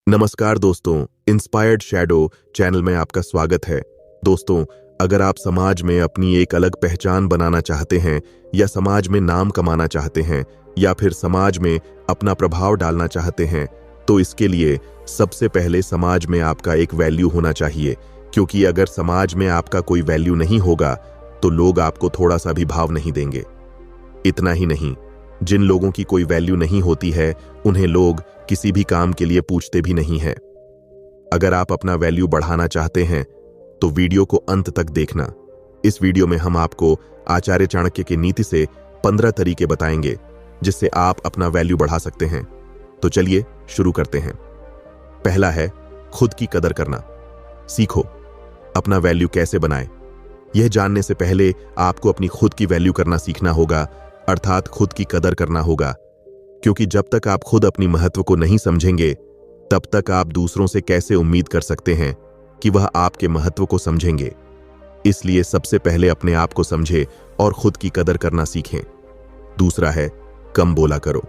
नमस्कार दोस्तों, inspired shadow channel में आपका स्वागत है। दोस्तों, अगर आप समाज में अपनी एक अलग पहचान बनाना चाहते हैं या समाज में नाम कमाना चाहते हैं या फिर समाज में अपना प्रभाव डालना चाहते हैं, तो इसके लिए सबसे पहले समाज में आपका एक वैल्यू होना चाहिए। क्योंकि अगर समाज में आपका कोई वैल्यू नहीं होगा तो लोग आपको थोड़ा सा भी भाव नहीं देंगे। इतना ही नहीं, जिन लोगों की कोई वैल्यू नहीं होती है उन्हें लोग किसी भी काम के लिए पूछते भी नहीं हैं। अगर आप अपना वैल्यू बढ़ाना चाहते हैं तो वीडियो को अंत तक देखना। इस वीडियो में हम आपको आचार्य चाणक्य की नीति से 15 तरीके बताएंगे जिससे आप अपना वैल्यू बढ़ा सकते हैं। तो चलिए शुरू करते हैं। पहला है खुद की कदर करना। सीखो अपना वैल्यू कैसे बनाएं। यह जानने से पहले आपको अपनी खुद की वैल्यू करना सीखना होगा, अर्थात खुद की कदर करना होगा। क्योंकि जब तक आप खुद अपनी महत्व को नहीं समझेंगे तब तक आप दूसरों से कैसे उम्मीद कर सकते हैं कि वह आपके महत्व को समझेंगे। इसलिए सबसे पहले अपने आप को समझे और खुद की कदर करना सीखें। दूसरा है कम बोला करो।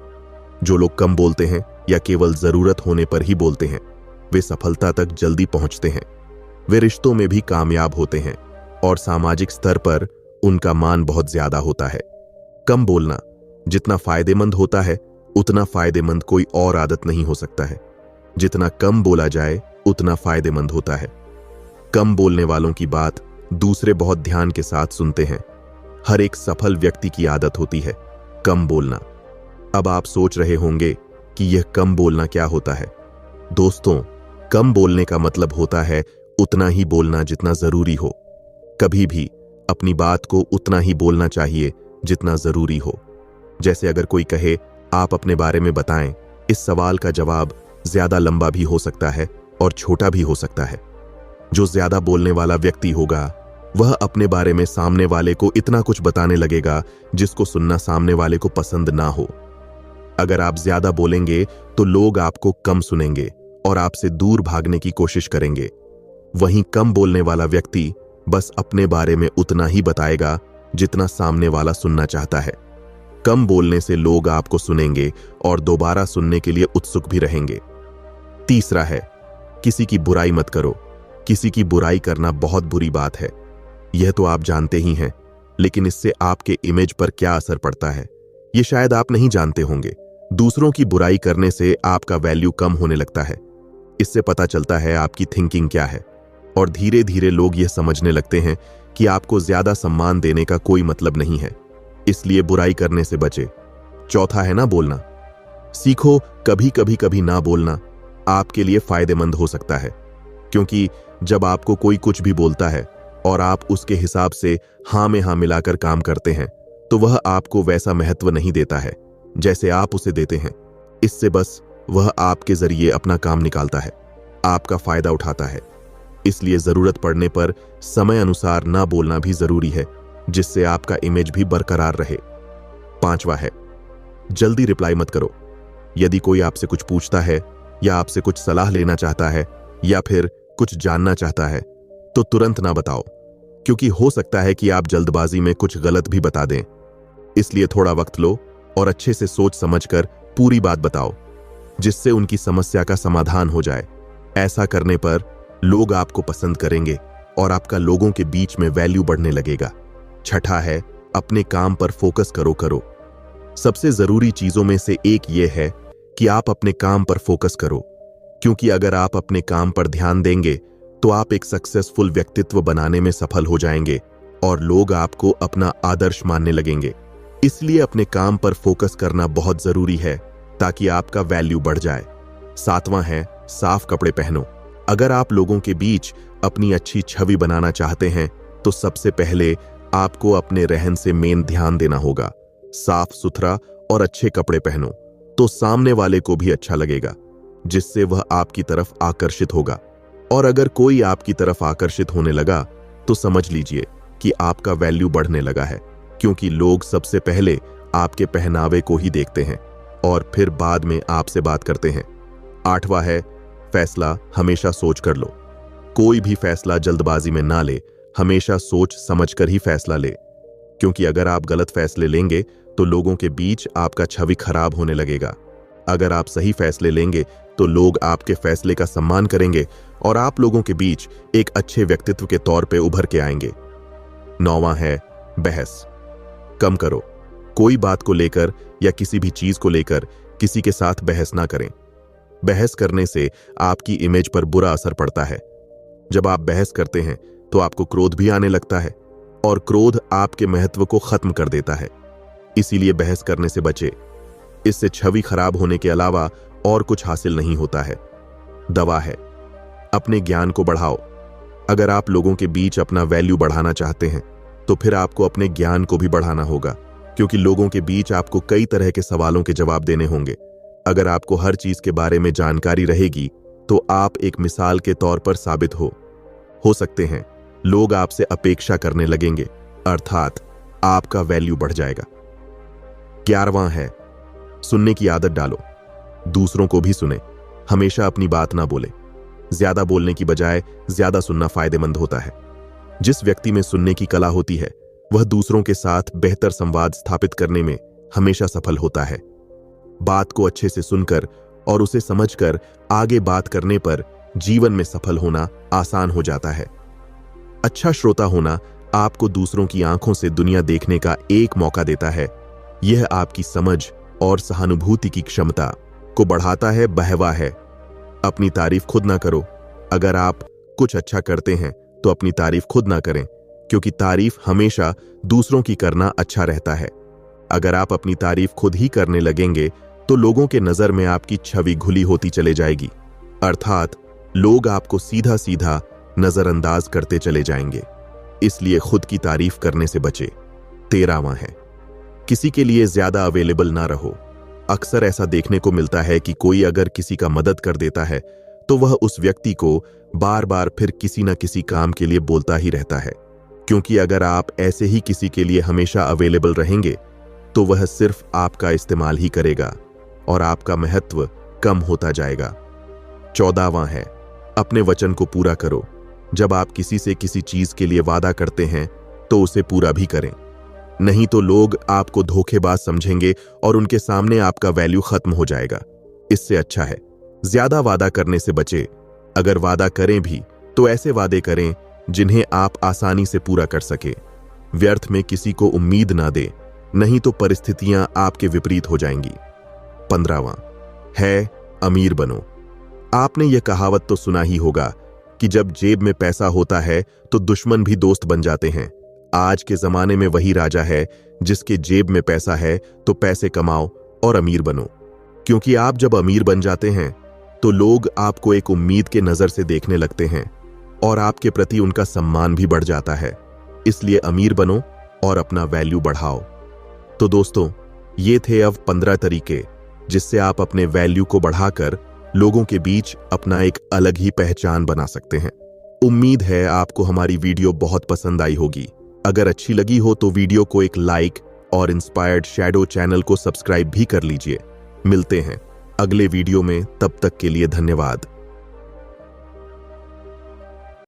जो लोग कम बोलते हैं या केवल जरूरत होने पर ही बोलते हैं, वे सफलता तक जल्दी पहुंचते हैं। वे रिश्तों में भी कामयाब होते हैं और सामाजिक स्तर पर उनका मान बहुत ज्यादा होता है। कम बोलना जितना फायदेमंद होता है उतना फायदेमंद कोई और आदत नहीं हो सकता है। जितना कम बोला जाए उतना फायदेमंद होता है। कम बोलने वालों की बात दूसरे बहुत ध्यान के साथ सुनते हैं। हर एक सफल व्यक्ति की आदत होती है कम बोलना। अब आप सोच रहे होंगे कि यह कम बोलना क्या होता है। दोस्तों, कम बोलने का मतलब होता है उतना ही बोलना जितना जरूरी हो। कभी भी अपनी बात को उतना ही बोलना चाहिए जितना जरूरी हो। जैसे अगर कोई कहे आप अपने बारे में बताएं, इस सवाल का जवाब ज्यादा लंबा भी हो सकता है और छोटा भी हो सकता है। जो ज्यादा बोलने वाला व्यक्ति होगा वह अपने बारे में सामने वाले को इतना कुछ बताने लगेगा जिसको सुनना सामने वाले को पसंद ना हो। अगर आप ज्यादा बोलेंगे तो लोग आपको कम सुनेंगे और आपसे दूर भागने की कोशिश करेंगे। वहीं कम बोलने वाला व्यक्ति बस अपने बारे में उतना ही बताएगा जितना सामने वाला सुनना चाहता है। कम बोलने से लोग आपको सुनेंगे और दोबारा सुनने के लिए उत्सुक भी रहेंगे। तीसरा है किसी की बुराई मत करो। किसी की बुराई करना बहुत बुरी बात है, यह तो आप जानते ही हैं, लेकिन इससे आपके इमेज पर क्या असर पड़ता है यह शायद आप नहीं जानते होंगे। दूसरों की बुराई करने से आपका वैल्यू कम होने लगता है। इससे पता चलता है आपकी थिंकिंग क्या है और धीरे धीरे लोग यह समझने लगते हैं कि आपको ज्यादा सम्मान देने का कोई मतलब नहीं है। इसलिए बुराई करने से बचे। चौथा है ना बोलना। सीखो कभी कभी ना बोलना आपके लिए फायदेमंद हो सकता है। क्योंकि जब आपको कोई कुछ भी बोलता है और आप उसके हिसाब से हाँ में हाँ मिलाकर काम करते हैं तो वह आपको वैसा महत्व नहीं देता है जैसे आप उसे देते हैं। इससे बस वह आपके जरिए अपना काम निकालता है, आपका फायदा उठाता है। इसलिए जरूरत पड़ने पर समय अनुसार ना बोलना भी जरूरी है, जिससे आपका इमेज भी बरकरार रहे। पांचवा है जल्दी रिप्लाई मत करो। यदि कोई आपसे कुछ पूछता है या आपसे कुछ सलाह लेना चाहता है या फिर कुछ जानना चाहता है तो तुरंत ना बताओ, क्योंकि हो सकता है कि आप जल्दबाजी में कुछ गलत भी बता दें। इसलिए थोड़ा वक्त लो और अच्छे से सोच समझकर पूरी बात बताओ, जिससे उनकी समस्या का समाधान हो जाए। ऐसा करने पर लोग आपको पसंद करेंगे और आपका लोगों के बीच में वैल्यू बढ़ने लगेगा। छठा है अपने काम पर फोकस करो। सबसे जरूरी चीजों में से एक यह है कि आप अपने काम पर फोकस करो। क्योंकि अगर आप अपने काम पर ध्यान देंगे तो आप एक सक्सेसफुल व्यक्तित्व बनाने में सफल हो जाएंगे और लोग आपको अपना आदर्श मानने लगेंगे। इसलिए अपने काम पर फोकस करना बहुत जरूरी है ताकि आपका वैल्यू बढ़ जाए। सातवां है साफ कपड़े पहनो। अगर आप लोगों के बीच अपनी अच्छी छवि बनाना चाहते हैं तो सबसे पहले आपको अपने रहन से मेन ध्यान देना होगा। साफ सुथरा और अच्छे कपड़े पहनो तो सामने वाले को भी अच्छा लगेगा, जिससे वह आपकी तरफ आकर्षित होगा। और अगर कोई आपकी तरफ आकर्षित होने लगा तो समझ लीजिए कि आपका वैल्यू बढ़ने लगा है। क्योंकि लोग सबसे पहले आपके पहनावे को ही देखते हैं और फिर बाद में आपसे बात करते हैं। आठवां है फैसला हमेशा सोच कर लो। कोई भी फैसला जल्दबाजी में ना ले, हमेशा सोच समझकर ही फैसला ले। क्योंकि अगर आप गलत फैसले लेंगे तो लोगों के बीच आपका छवि खराब होने लगेगा। अगर आप सही फैसले लेंगे तो लोग आपके फैसले का सम्मान करेंगे और आप लोगों के बीच एक अच्छे व्यक्तित्व के तौर पे उभर के आएंगे। 9वां है बहस कम करो। कोई बात को लेकर या किसी भी चीज को लेकर किसी के साथ बहस ना करें। बहस करने से आपकी इमेज पर बुरा असर पड़ता है। जब आप बहस करते हैं तो आपको क्रोध भी आने लगता है और क्रोध आपके महत्व को खत्म कर देता है। इसीलिए बहस करने से बचे। इससे छवि खराब होने के अलावा और कुछ हासिल नहीं होता है। दवा है अपने ज्ञान को बढ़ाओ। अगर आप लोगों के बीच अपना वैल्यू बढ़ाना चाहते हैं तो फिर आपको अपने ज्ञान को भी बढ़ाना होगा, क्योंकि लोगों के बीच आपको कई तरह के सवालों के जवाब देने होंगे। अगर आपको हर चीज के बारे में जानकारी रहेगी तो आप एक मिसाल के तौर पर साबित हो सकते हैं। लोग आपसे अपेक्षा करने लगेंगे, अर्थात आपका वैल्यू बढ़ जाएगा। 11वां है सुनने की आदत डालो। दूसरों को भी सुने, हमेशा अपनी बात ना बोले। ज्यादा बोलने की बजाय ज्यादा सुनना फायदेमंद होता है। जिस व्यक्ति में सुनने की कला होती है वह दूसरों के साथ बेहतर संवाद स्थापित करने में हमेशा सफल होता है। बात को अच्छे से सुनकर और उसे समझकर आगे बात करने पर जीवन में सफल होना आसान हो जाता है। अच्छा श्रोता होना आपको दूसरों की आंखों से दुनिया देखने का एक मौका देता है। यह आपकी समझ और सहानुभूति की क्षमता को बढ़ाता है। बहवा है अपनी तारीफ खुद ना करो। अगर आप कुछ अच्छा करते हैं तो अपनी तारीफ खुद ना करें, क्योंकि तारीफ हमेशा दूसरों की करना अच्छा रहता है। अगर आप अपनी तारीफ खुद ही करने लगेंगे तो लोगों के नजर में आपकी छवि घुली होती चले जाएगी, अर्थात लोग आपको सीधा सीधा नजरअंदाज करते चले जाएंगे। इसलिए खुद की तारीफ करने से बचे। 13वां है किसी के लिए ज्यादा अवेलेबल ना रहो। अक्सर ऐसा देखने को मिलता है कि कोई अगर किसी का मदद कर देता है तो वह उस व्यक्ति को बार बार फिर किसी न किसी काम के लिए बोलता ही रहता है, क्योंकि अगर आप ऐसे ही किसी के लिए हमेशा अवेलेबल रहेंगे तो वह सिर्फ आपका इस्तेमाल ही करेगा और आपका महत्व कम होता जाएगा। 14वां है अपने वचन को पूरा करो। जब आप किसी से किसी चीज के लिए वादा करते हैं तो उसे पूरा भी करें, नहीं तो लोग आपको धोखेबाज समझेंगे और उनके सामने आपका वैल्यू खत्म हो जाएगा। इससे अच्छा है ज्यादा वादा करने से बचे। अगर वादा करें भी तो ऐसे वादे करें जिन्हें आप आसानी से पूरा कर सके। व्यर्थ में किसी को उम्मीद ना दे, नहीं तो परिस्थितियां आपके विपरीत हो जाएंगी। 15वां है अमीर बनो। आपने यह कहावत तो सुना ही होगा कि जब जेब में पैसा होता है तो दुश्मन भी दोस्त बन जाते हैं। आज के जमाने में वही राजा है जिसके जेब में पैसा है तो पैसे कमाओ और अमीर बनो, क्योंकि आप जब अमीर बन जाते हैं तो लोग आपको एक उम्मीद के नजर से देखने लगते हैं और आपके प्रति उनका सम्मान भी बढ़ जाता है। इसलिए अमीर बनो और अपना वैल्यू बढ़ाओ। तो दोस्तों, ये थे अब 15 तरीके जिससे आप अपने वैल्यू को बढ़ाकर लोगों के बीच अपना एक अलग ही पहचान बना सकते हैं। उम्मीद है आपको हमारी वीडियो बहुत पसंद आई होगी। अगर अच्छी लगी हो तो वीडियो को एक लाइक और इंस्पायर्ड शैडो चैनल को सब्सक्राइब भी कर लीजिए। मिलते हैं अगले वीडियो में, तब तक के लिए धन्यवाद।